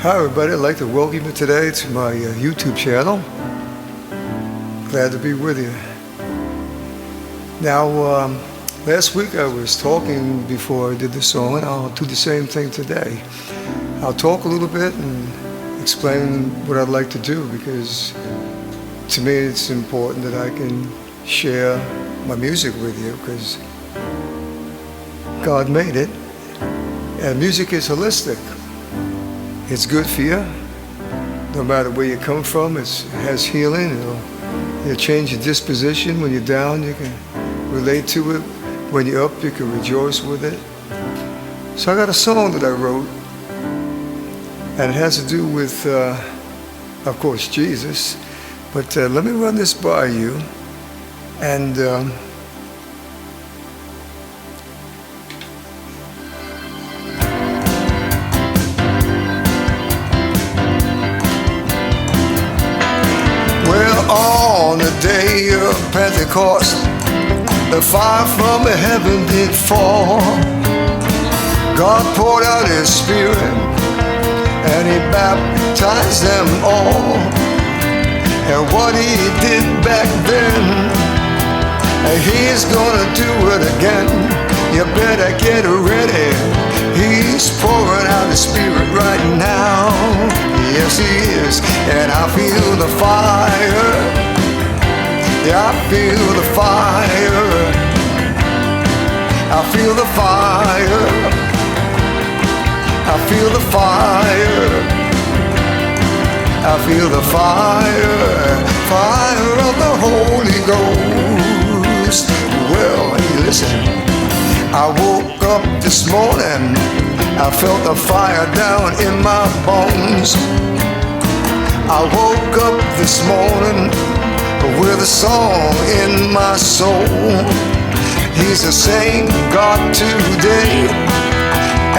Hi everybody, I'd like to welcome you today to my YouTube channel. Glad to be with you. Now, last week I was talking before I did the song, and I'll do the same thing today. I'll talk a little bit and explain what I'd like to do, because to me it's important that I can share my music with you, because God made it, and music is holistic. It's good for you, no matter where you come from. It has healing. It'll change your disposition. When you're down, you can relate to it. When you're up, you can rejoice with it. So I got a song that I wrote, and it has to do with, of course, Jesus. But let me run this by you. And on the day of Pentecost, the fire from heaven did fall. God poured out His Spirit, and He baptized them all. And what He did back then, He's gonna do it again. You better get ready. He's pouring out His Spirit right now. Yes, He is. And I feel the fire. Yeah, I feel the fire. I feel the fire. I feel the fire. I feel the fire. Fire of the Holy Ghost. Well, hey, listen. I woke up this morning, I felt the fire down in my bones. I woke up this morning with a song in my soul. He's the same God today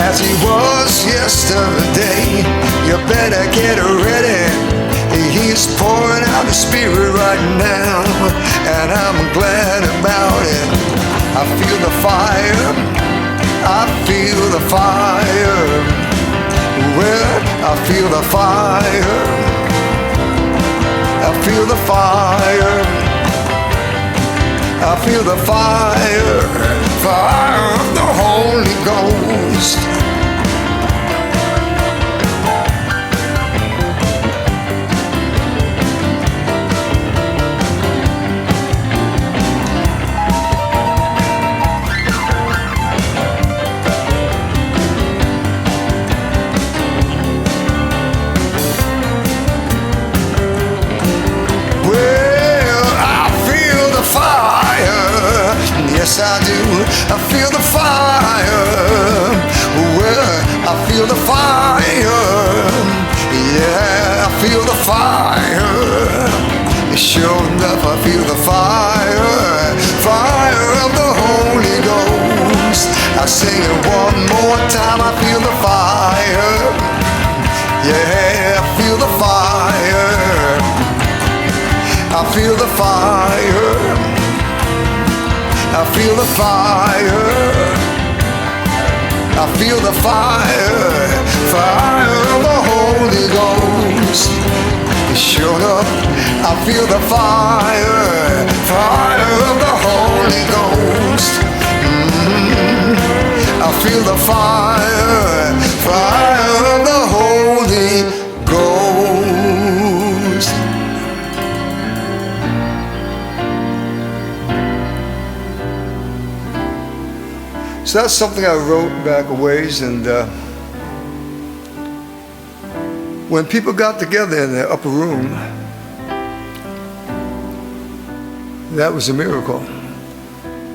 as He was yesterday. You better get ready. He's pouring out His Spirit right now, and I'm glad about it. I feel the fire. I feel the fire. Well, I feel the fire. I feel the fire. I feel the fire. Fire of the Holy Ghost. Yes, I do. I feel the fire. Well, I feel the fire. Yeah, I feel the fire. Sure enough, I feel the fire. Fire of the Holy Ghost. I sing it one more time. I feel the fire. Yeah, I feel the fire. I feel the fire. I feel the fire. I feel the fire. Fire of the Holy Ghost. Sure up, I feel the fire. Fire of the Holy Ghost. I feel the fire. Fire of the Holy Ghost. So that's something I wrote back a ways, and when people got together in the upper room, that was a miracle.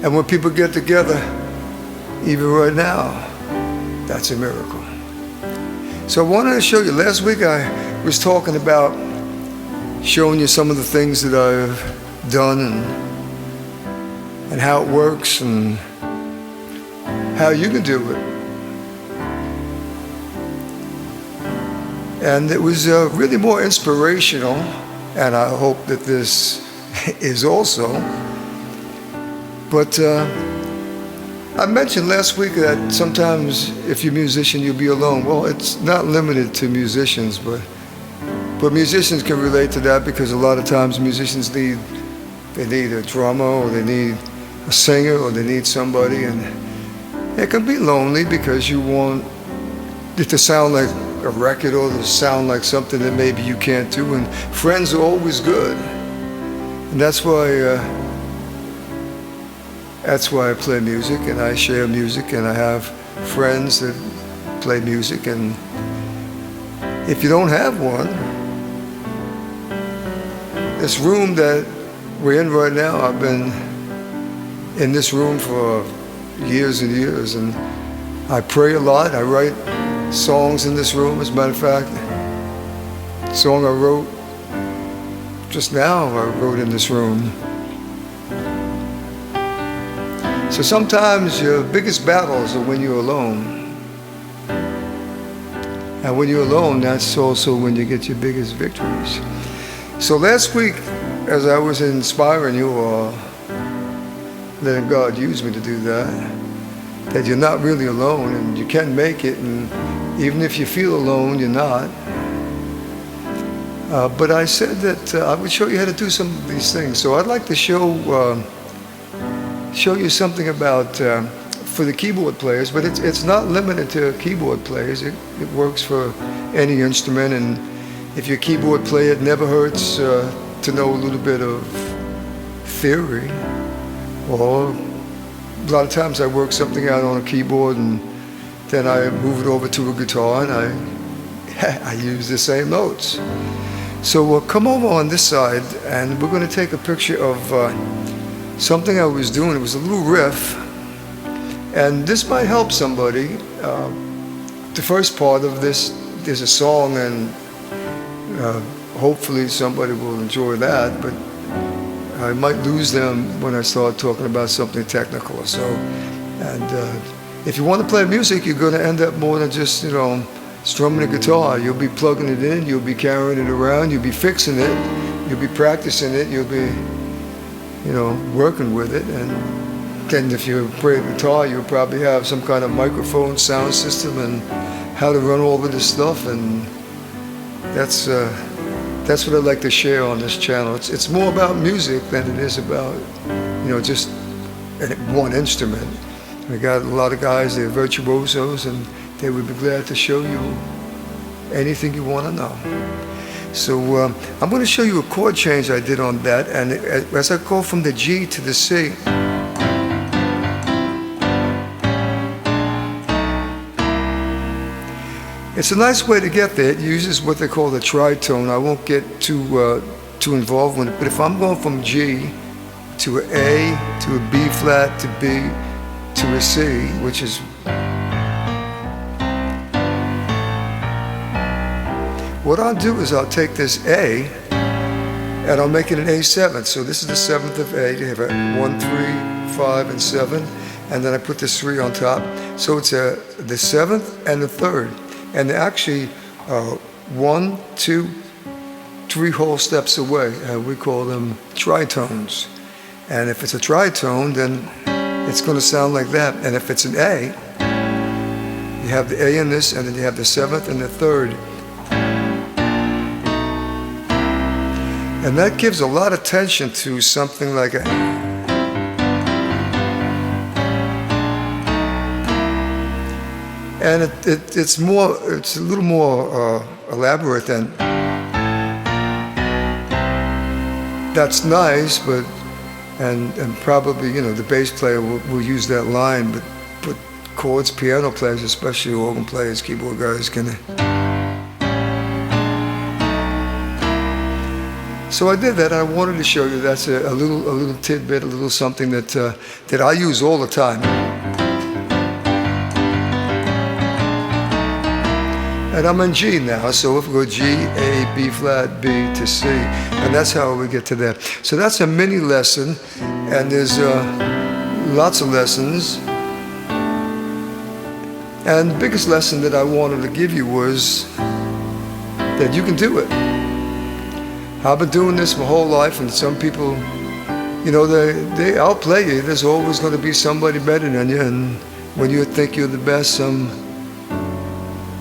And when people get together, even right now, that's a miracle. So I wanted to show you, last week I was talking about showing you some of the things that I've done and how it works and how you can do it. And it was really more inspirational, and I hope that this is also. But I mentioned last week that sometimes if you're a musician, you'll be alone. Well, it's not limited to musicians, but musicians can relate to that because a lot of times musicians need a drummer, or they need a singer, or they need somebody, and it can be lonely because you want it to sound like a record or to sound like something that maybe you can't do, and friends are always good. And that's why I play music, and I share music, and I have friends that play music. And if you don't have one, this room that we're in right now, I've been in this room for years and years, and I pray a lot. I write songs in this room. As a matter of fact, the song I wrote just now, I wrote in this room. So sometimes your biggest battles are when you're alone. And when you're alone, that's also when you get your biggest victories. So last week, as I was inspiring you, or letting God use me to do that you're not really alone, and you can make it, and even if you feel alone, you're not. But I said that I would show you how to do some of these things. So I'd like to show you something about for the keyboard players, but it's not limited to keyboard players. It works for any instrument, and if you're a keyboard player, it never hurts to know a little bit of theory. Or a lot of times I work something out on a keyboard, and then I move it over to a guitar, and I use the same notes. So we'll come over on this side, and we're going to take a picture of something I was doing. It was a little riff, and this might help somebody. The first part of this, there's a song, and hopefully somebody will enjoy that, but I might lose them when I start talking about something technical. So, and if you want to play music, you're going to end up more than just, strumming a guitar. You'll be plugging it in, you'll be carrying it around, you'll be fixing it, you'll be practicing it, you'll be, working with it. And then if you play guitar, you'll probably have some kind of microphone sound system and how to run all of this stuff. And that's what I'd like to share on this channel. It's more about music than it is about, just one instrument. We got a lot of guys, they're virtuosos, and they would be glad to show you anything you want to know. So I'm going to show you a chord change I did on that, and as I go from the G to the C, it's a nice way to get there. It uses what they call the tritone. I won't get too involved with it, but if I'm going from G to an A, to a B flat, to B, to a C, which is, what I'll do is I'll take this A and I'll make it an A7. So this is the 7th of A. You have a 1, 3, 5, and 7, and then I put this 3 on top. So it's the 7th and the 3rd. And they're actually 1, 2, 3 whole steps away. We call them tritones. And if it's a tritone, then it's going to sound like that. And if it's an A, you have the A in this, and then you have the 7th and the 3rd. And that gives a lot of tension to something like a... And it's a little more elaborate than... That's nice, but... And probably, the bass player will use that line, but chords, piano players, especially organ players, keyboard guys, can... So I did that. I wanted to show you that's a little tidbit, a little something that I use all the time. And I'm in G now, so if we go G, A, B flat, B to C, and that's how we get to that. So that's a mini lesson, and there's lots of lessons. And the biggest lesson that I wanted to give you was that you can do it. I've been doing this my whole life, and some people, You know, they outplay you. There's always going to be somebody better than you, and when you think you're the best, some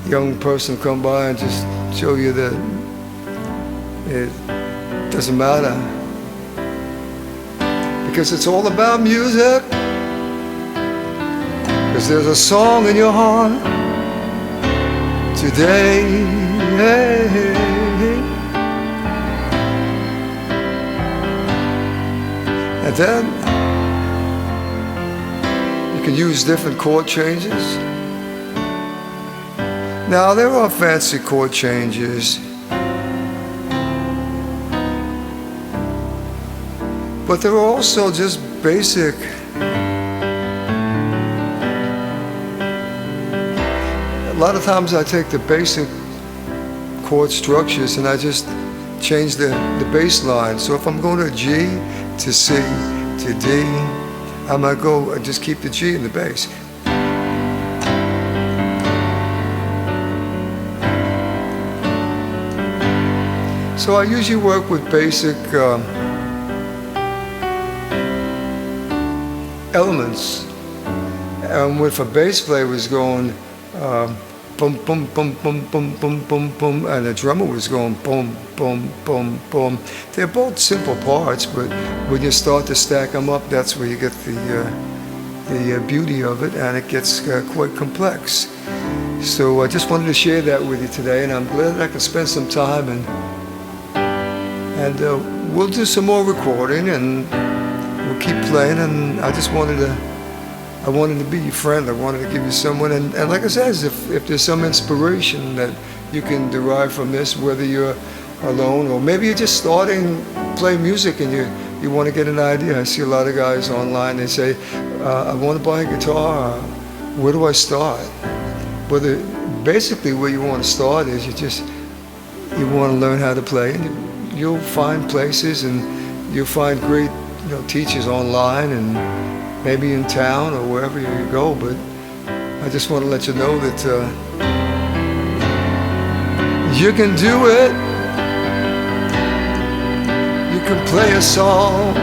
young person come by and just show you that it doesn't matter, because it's all about music. Because there's a song in your heart today. And then you can use different chord changes. Now there are fancy chord changes, but there are also just basic. A lot of times I take the basic chord structures and I just change the bass line. So if I'm going to G to C to D, I might go and just keep the G in the bass. So I usually work with basic elements, and with a bass player was going boom, boom, boom, boom, boom, boom, boom, boom, and the drummer was going boom, boom, boom, boom. They're both simple parts, but when you start to stack them up, that's where you get the beauty of it, and it gets quite complex. So I just wanted to share that with you today, and I'm glad that I could spend some time, and we'll do some more recording, and we'll keep playing. And I wanted to be your friend. I wanted to give you someone, and like I said, if there's some inspiration that you can derive from this, whether you're alone or maybe you're just starting to play music and you want to get an idea. I see a lot of guys online, they say, I want to buy a guitar, where do I start? Basically where you want to start is you want to learn how to play, and you'll find places, and you'll find great teachers online and maybe in town or wherever you go. But I just want to let you know that you can do it. You can play a song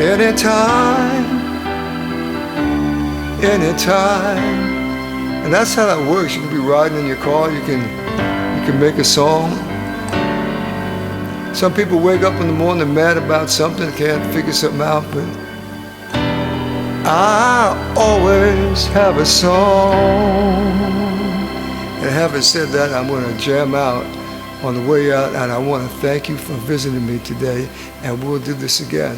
anytime, and that's how that works. You can be riding in your car, you can make a song. Some people wake up in the morning mad about something, can't figure something out, but I always have a song. And having said that, I'm going to jam out on the way out, and I want to thank you for visiting me today, and we'll do this again.